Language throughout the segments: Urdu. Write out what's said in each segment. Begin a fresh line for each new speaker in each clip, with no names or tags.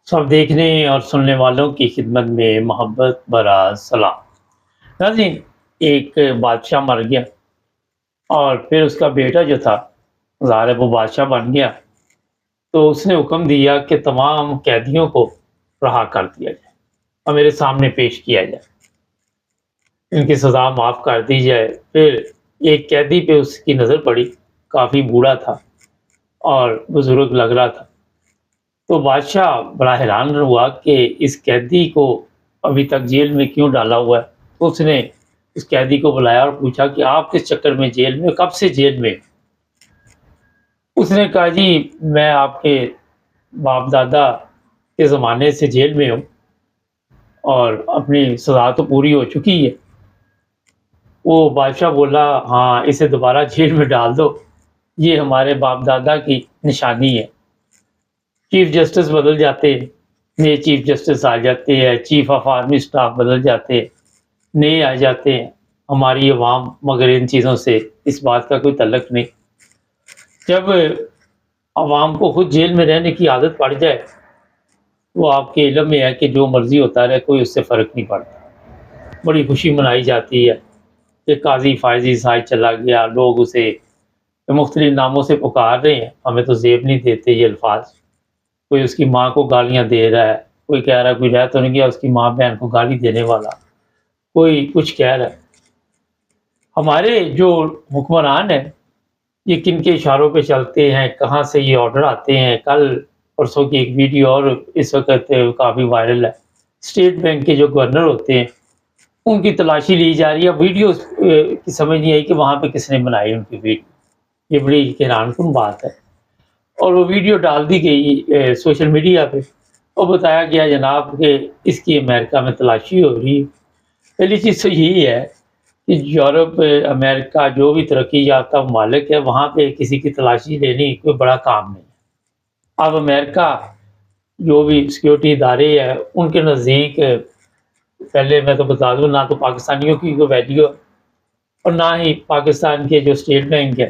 سب دیکھنے اور سننے والوں کی خدمت میں محبت برا سلام۔ ناظرین، ایک بادشاہ مر گیا اور پھر اس کا بیٹا جو تھا ظاہر ہے وہ بادشاہ بن گیا، تو اس نے حکم دیا کہ تمام قیدیوں کو رہا کر دیا جائے اور میرے سامنے پیش کیا جائے، ان کی سزا معاف کر دی جائے۔ پھر ایک قیدی پہ اس کی نظر پڑی، کافی بوڑھا تھا اور بزرگ لگ رہا تھا، تو بادشاہ بڑا حیران ہوا کہ اس قیدی کو ابھی تک جیل میں کیوں ڈالا ہوا ہے۔ تو اس نے اس قیدی کو بلایا اور پوچھا کہ آپ کس چکر میں جیل میں، کب سے جیل میں؟ اس نے کہا جی میں آپ کے باپ دادا کے زمانے سے جیل میں ہوں اور اپنی سزا تو پوری ہو چکی ہے۔ وہ بادشاہ بولا ہاں اسے دوبارہ جیل میں ڈال دو، یہ ہمارے باپ دادا کی نشانی ہے۔ چیف جسٹس بدل جاتے ہیں، نئے چیف جسٹس آ جاتے ہیں، چیف آف آرمی اسٹاف بدل جاتے ہیں، نئے آ جاتے ہیں، ہماری عوام مگر ان چیزوں سے اس بات کا کوئی تعلق نہیں۔ جب عوام کو خود جیل میں رہنے کی عادت پڑ جائے، وہ آپ کے علم میں ہے کہ جو مرضی ہوتا رہے، کوئی اس سے فرق نہیں پڑتا۔ بڑی خوشی منائی جاتی ہے کہ قاضی فائزی صاحب چلا گیا، لوگ اسے مختلف ناموں سے پکار رہے ہیں، ہمیں تو زیب نہیں دیتے یہ الفاظ۔ کوئی اس کی ماں کو گالیاں دے رہا ہے، کوئی کہہ رہا ہے کوئی رہ تو نہیں گیا اس کی ماں بہن کو گالی دینے والا، کوئی کچھ کہہ رہا ہے۔ ہمارے جو حکمران ہیں یہ کن کے اشاروں پہ چلتے ہیں، کہاں سے یہ آرڈر آتے ہیں؟ کل پرسوں کی ایک ویڈیو اور اس وقت کافی وائرل ہے، اسٹیٹ بینک کے جو گورنر ہوتے ہیں ان کی تلاشی لی جا رہی ہے۔ ویڈیو کی سمجھ نہیں آئی کہ وہاں پہ کس نے بنائی ان کی ویڈیو، یہ بڑی حیران کن بات ہے۔ اور وہ ویڈیو ڈال دی گئی سوشل میڈیا پہ اور بتایا گیا جناب کہ اس کی امریکہ میں تلاشی ہو رہی ہے۔ پہلی چیز تو یہی ہے کہ یورپ، امریکہ جو بھی ترقی یافتہ ممالک ہے وہاں پہ کسی کی تلاشی لینی کوئی بڑا کام نہیں ہے۔ اب امریکہ جو بھی سیکیورٹی ادارے ہیں ان کے نزدیک پہلے میں تو بتا دوں نہ تو پاکستانیوں کی کوئی ویلیو اور نہ ہی پاکستان کے جو اسٹیٹ بینک ہے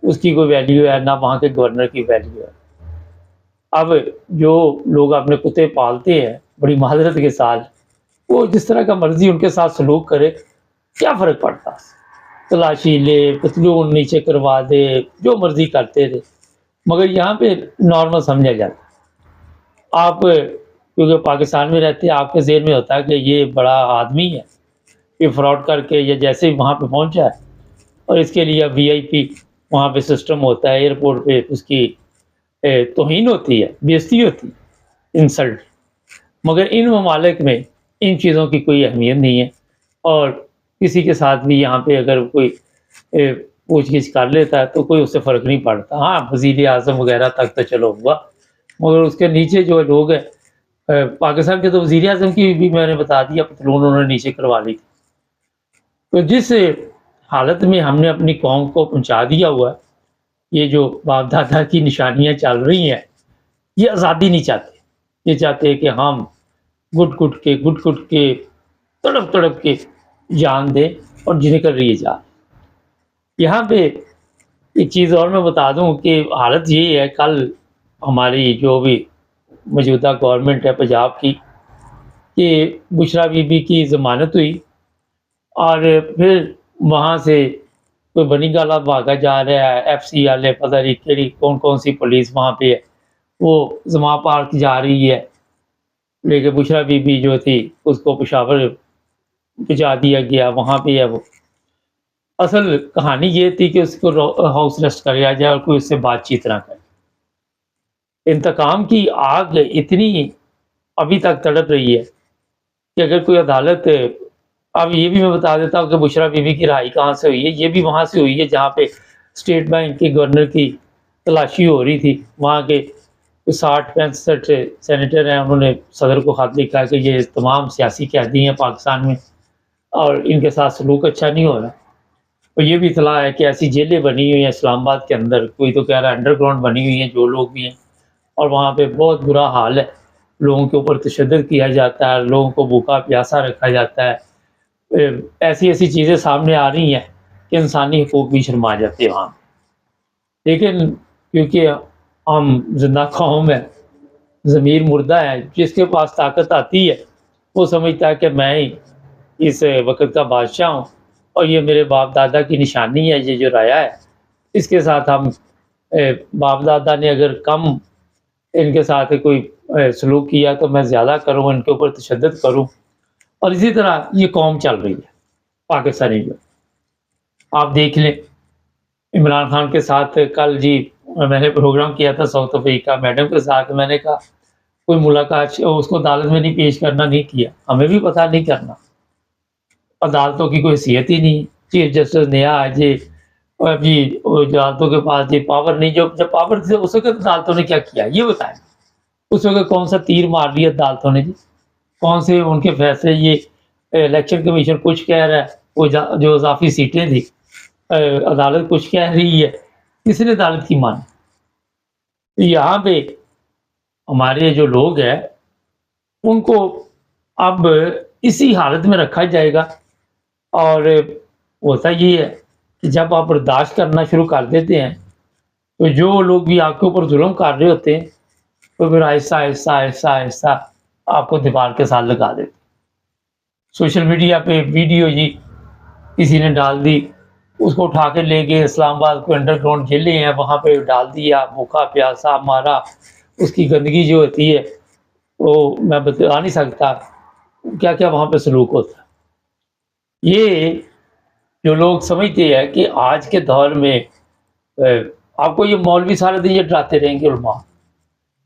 اس کی کوئی ویلیو ہے، نہ وہاں کے گورنر کی ویلیو ہے۔ اب جو لوگ اپنے کتے پالتے ہیں بڑی معذرت کے ساتھ، وہ جس طرح کا مرضی ان کے ساتھ سلوک کرے، کیا فرق پڑتا؟ تلاشی لے، پتلون نیچے کروا دے، جو مرضی کرتے تھے، مگر یہاں پہ نارمل سمجھا جاتا۔ آپ کیونکہ پاکستان میں رہتے ہیں، آپ کے ذہن میں ہوتا ہے کہ یہ بڑا آدمی ہے، یہ فراڈ کر کے یا جیسے وہاں پہ پہنچا ہے اور اس کے لیے وی آئی پی وہاں پہ سسٹم ہوتا ہے، ایئرپورٹ پہ اس کی توہین ہوتی ہے، بے عزتی ہوتی ہے، انسلٹ۔ مگر ان ممالک میں ان چیزوں کی کوئی اہمیت نہیں ہے اور کسی کے ساتھ بھی یہاں پہ اگر کوئی پوچھ گچھ کر لیتا ہے تو کوئی اس سے فرق نہیں پڑتا۔ ہاں وزیر اعظم وغیرہ تک تو چلو ہوا، مگر اس کے نیچے جو لوگ ہیں، پاکستان کے تو وزیر اعظم کی بھی میں نے بتا دیا پتلون انہوں نے نیچے کروا لی تھی۔ تو جس حالت میں ہم نے اپنی قوم کو پہنچا دیا ہوا ہے، یہ جو باپ دادا کی نشانیاں چل رہی ہیں، یہ آزادی نہیں چاہتے، یہ چاہتے ہیں کہ ہم گٹ گٹ کے تڑپ تڑپ کے جان دیں اور جنہیں کر رہی ہے جان۔ یہاں پہ ایک چیز اور میں بتا دوں کہ حالت یہی ہے، کل ہماری جو بھی موجودہ گورنمنٹ ہے پنجاب کی، کہ بشرا بی بی کی ضمانت ہوئی اور پھر وہاں سے کوئی بنی گالا بھاگا جا رہا ہے، ایف سی والے پتہ نہیں کیڑی کون سی پولیس وہاں پہ ہے، وہ زما پارک جا رہی ہے، لیکن بشرا بی بی جو تھی اس کو پشاور پہنچا دیا گیا، وہاں پہ ہے وہ۔ اصل کہانی یہ تھی کہ اس کو ہاؤس ریسٹ کریا جائے اور کوئی اس سے بات چیت نہ کرے۔ انتقام کی آگ اتنی ابھی تک تڑپ رہی ہے کہ اگر کوئی عدالت، اب یہ بھی میں بتا دیتا ہوں کہ بشرا بی بی کی رہائی کہاں سے ہوئی ہے، یہ بھی وہاں سے ہوئی ہے جہاں پہ اسٹیٹ بینک کے گورنر کی تلاشی ہو رہی تھی۔ وہاں کے 60-65 سینیٹر ہیں، انہوں نے صدر کو خط لکھا کہ یہ تمام سیاسی قیدی ہیں پاکستان میں اور ان کے ساتھ سلوک اچھا نہیں ہو رہا۔ اور یہ بھی اطلاع ہے کہ ایسی جیلیں بنی ہوئی ہیں اسلام آباد کے اندر، کوئی تو کہہ رہا ہے انڈر گراؤنڈ بنی ہوئی ہیں، جو لوگ بھی ہیں، اور وہاں پہ بہت برا حال ہے، لوگوں کے اوپر تشدد کیا جاتا ہے، لوگوں کو بھوکا پیاسا رکھا جاتا ہے۔ ایسی چیزیں سامنے آ رہی ہیں کہ انسانی حقوق بھی شرما جاتے ہیں وہاں۔ لیکن کیونکہ ہم زندہ قوم ہیں، ضمیر مردہ ہے، جس کے پاس طاقت آتی ہے وہ سمجھتا ہے کہ میں ہی اس وقت کا بادشاہ ہوں اور یہ میرے باپ دادا کی نشانی ہے، یہ جو رایا ہے اس کے ساتھ ہم باپ دادا نے اگر کم ان کے ساتھ کوئی سلوک کیا تو میں زیادہ کروں، ان کے اوپر تشدد کروں. اور اسی طرح یہ قوم چل رہی ہے پاکستانی. جو آپ دیکھ لیں عمران خان کے ساتھ کل جی میں نے پروگرام کیا تھا ساؤتھ افریقہ، میڈم کے ساتھ میں نے کہا کوئی ملاقات اس کو عدالت میں نہیں پیش کرنا، نہیں کیا، ہمیں بھی پتہ نہیں کرنا، عدالتوں کی کوئی حیثیت ہی نہیں. چیف جسٹس نیا ہے جی، اور جی عدالتوں کے پاس جی پاور نہیں، جو جب پاور تھی اس وقت عدالتوں نے کیا کیا یہ بتائیں. اس وقت کون سا تیر مار لیا عدالتوں نے جی، کون سے ان کے فیصلے. یہ الیکشن کمیشن کچھ کہہ رہا ہے، وہ جو اضافی سیٹیں تھی عدالت کچھ کہہ رہی ہے، کس نے عدالت کی مانی؟ یہاں پہ ہمارے جو لوگ ہیں ان کو اب اسی حالت میں رکھا جائے گا. اور ہوتا یہ ہے کہ جب آپ برداشت کرنا شروع کر دیتے ہیں تو جو لوگ بھی آپ کے اوپر ظلم کر رہے ہوتے ہیں تو پھر آہستہ آہستہ آہستہ آہستہ آپ کو دیوار کے ساتھ لگا دیتے. سوشل میڈیا پہ ویڈیو جی کسی نے ڈال دی، اس کو اٹھا کے لے گئے اسلام آباد کو انڈر گراؤنڈ جیلیں ہیں وہاں پہ ڈال دیا، بھوکا پیاسا مارا. اس کی گندگی جو ہوتی ہے وہ میں بتا نہیں سکتا کیا کیا وہاں پہ سلوک ہوتا ہے. یہ جو لوگ سمجھتے ہیں کہ آج کے دور میں آپ کو یہ مولوی سارے دن یہ ڈراتے رہیں گے علماء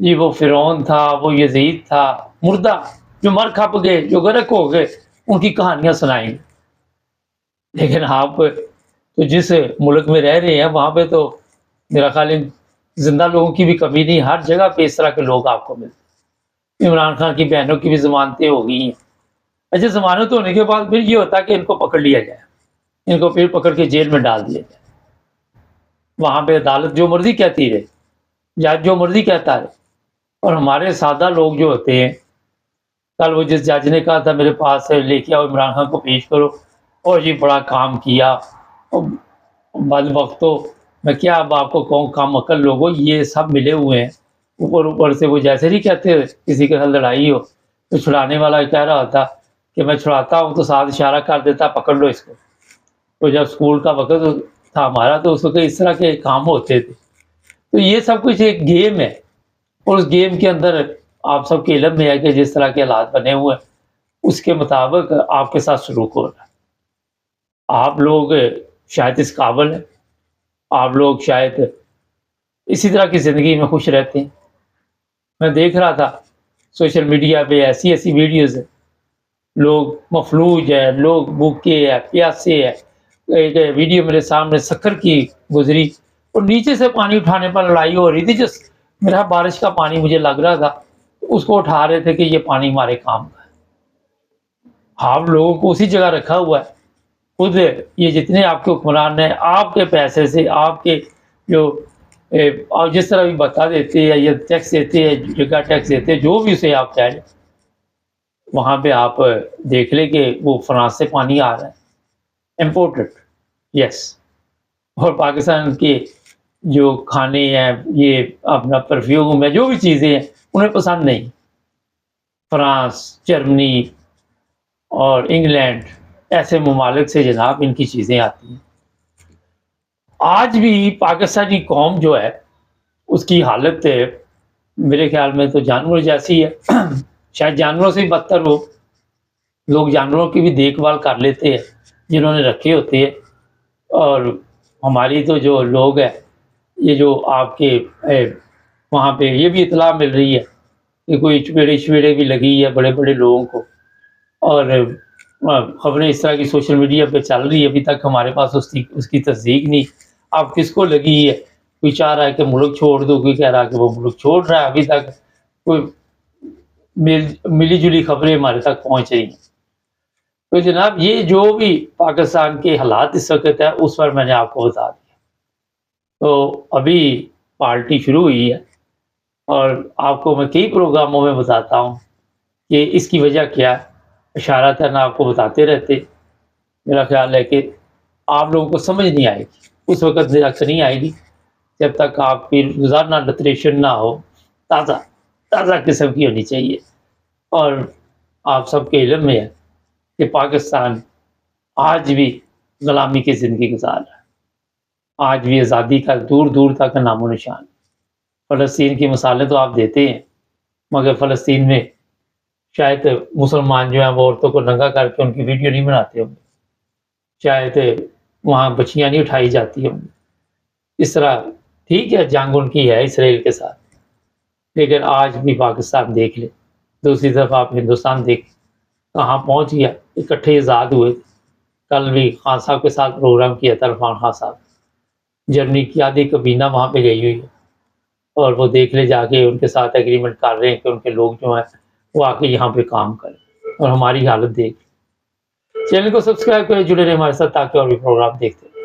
جی وہ فرعون تھا، وہ یزید تھا، مردہ جو مر کھپ گئے، جو غرق ہو گئے، ان کی کہانیاں سنائیں گے. لیکن آپ تو جس ملک میں رہ رہے ہیں وہاں پہ تو میرا خیال ہے زندہ لوگوں کی بھی کمی نہیں، ہر جگہ پہ اس طرح کے لوگ آپ کو ملتے ہیں. عمران خان کی بہنوں کی بھی ضمانتیں ہو گئی ہیں. اچھا ضمانت ہونے کے بعد پھر یہ ہوتا ہے کہ ان کو پکڑ لیا جائے، ان کو پھر پکڑ کے جیل میں ڈال دیا جائے. وہاں پہ عدالت جو مرضی کہتی رہے، جج جو مرضی کہتا ہے. اور ہمارے سادہ لوگ جو ہوتے ہیں، کل وہ جس جج نے کہا تھا میرے پاس لے کے آؤ عمران خان کو پیش کرو، اور یہ بڑا کام کیا. بعد وقتوں میں کیا اب آپ کو کون کام عقل لوگوں یہ سب ملے ہوئے ہیں اوپر اوپر سے. وہ جیسے نہیں کہتے کسی کے ساتھ لڑائی ہو تو چھڑانے والا کہہ رہا ہوتا کہ میں چھڑاتا ہوں تو ساتھ اشارہ کر دیتا پکڑ لو اس کو. تو جب اسکول کا وقت تھا ہمارا تو اس وقت اس طرح کے کام ہوتے تھے. تو یہ سب کچھ ایک گیم ہے، اور اس گیم کے اندر آپ سب کے علم میں ہے کہ جس طرح کے حالات بنے ہوئے ہیں اس کے مطابق آپ کے ساتھ سلوک ہو رہا ہے. آپ لوگ شاید اس قابل ہیں، آپ لوگ شاید اسی طرح کی زندگی میں خوش رہتے ہیں. میں دیکھ رہا تھا سوشل میڈیا پہ ایسی ایسی ویڈیوز ہیں، لوگ مفلوج ہیں، لوگ بھوکے ہیں، پیاسے ہیں. ایک ویڈیو میرے سامنے سکر کی گزری اور نیچے سے پانی اٹھانے پر لڑائی ہو رہی تھی. جس میرا بارش کا پانی مجھے لگ رہا تھا اس کو اٹھا رہے تھے کہ یہ پانی ہمارے کام کا ہے. آپ لوگوں کو اسی جگہ رکھا ہوا ہے. خود یہ جتنے آپ کے حکمران ہیں آپ کے پیسے سے، آپ کے جو جس طرح بھی بتا دیتے ہیں یا ٹیکس دیتے ہیں، جگہ ٹیکس دیتے ہیں، جو بھی اسے آپ کہہ لیں، وہاں پہ آپ دیکھ لیں کہ وہ فرانس سے پانی آ رہا ہے امپورٹڈ. یس. اور پاکستان کے جو کھانے ہیں، یہ اپنا پرفیوم ہے، جو بھی چیزیں ہیں انہیں پسند نہیں. فرانس، جرمنی اور انگلینڈ ایسے ممالک سے جناب ان کی چیزیں آتی ہیں. آج بھی پاکستانی قوم جو ہے اس کی حالت میرے خیال میں تو جانور جیسی ہے. شاید جانوروں سے بھی بدتر ہو. لوگ جانوروں کی بھی دیکھ بھال کر لیتے ہیں جنہوں نے رکھے ہوتے ہیں. اور ہماری تو جو لوگ ہیں یہ جو آپ کے وہاں پہ یہ بھی اطلاع مل رہی ہے کہ کوئی چپیڑے بھی لگی ہے بڑے بڑے لوگوں کو. اور خبریں اس طرح کی سوشل میڈیا پہ چل رہی ہے، ابھی تک ہمارے پاس اس کی تصدیق نہیں. اب کس کو لگی ہے؟ کوئی چاہ رہا ہے کہ ملک چھوڑ دو، کوئی کہہ رہا ہے کہ وہ ملک چھوڑ رہا ہے. ابھی تک کوئی ملی جلی خبریں ہمارے تک پہنچ رہی ہیں. تو جناب یہ جو بھی پاکستان کے حالات اس وقت ہے اس پر میں نے آپ کو بتا دیا. تو ابھی پارٹی شروع ہوئی ہے اور آپ کو میں کئی پروگراموں میں بتاتا ہوں کہ اس کی وجہ کیا ہے. اشارتاً آپ کو بتاتے رہتے. میرا خیال ہے کہ آپ لوگوں کو سمجھ نہیں آئے گی، اس وقت تک نہیں آئے گی جب تک آپ پھر گزارنا ڈپریشن نہ ہو تازہ. تازہ قسم کی ہونی چاہیے۔ اور آپ سب کے علم میں ہے کہ پاکستان آج بھی غلامی کی زندگی گزار رہا ہے، آج بھی آزادی کا دور دور تک نام و نشان۔ فلسطین کی مثالیں تو آپ دیتے ہیں، مگر فلسطین میں شاید مسلمان جو ہیں وہ عورتوں کو ننگا کر کے ان کی ویڈیو نہیں بناتے ہوں گے، شاید وہاں بچیاں نہیں اٹھائی جاتی ہوں گی۔ اس طرح ٹھیک ہے جنگ ان کی ہے اسرائیل کے ساتھ، لیکن آج بھی پاکستان دیکھ لے، دوسری طرف آپ ہندوستان دیکھ کہاں پہنچ گیا، اکٹھے آزاد ہوئے۔ کل بھی خان صاحب کے ساتھ پروگرام کیا تھا عرفان خان صاحب، جرمنی کی آدھی کابینہ وہاں پہ گئی ہوئی ہے، اور وہ دیکھ لے جا کے ان کے ساتھ ایگریمنٹ کر رہے ہیں کہ ان کے لوگ جو ہیں وہ آ کے یہاں پہ کام کریں، اور ہماری حالت دیکھ۔ چینل کو سبسکرائب کریں، جڑے رہیں ہمارے ساتھ تاکہ اور بھی پروگرام دیکھتے رہیں۔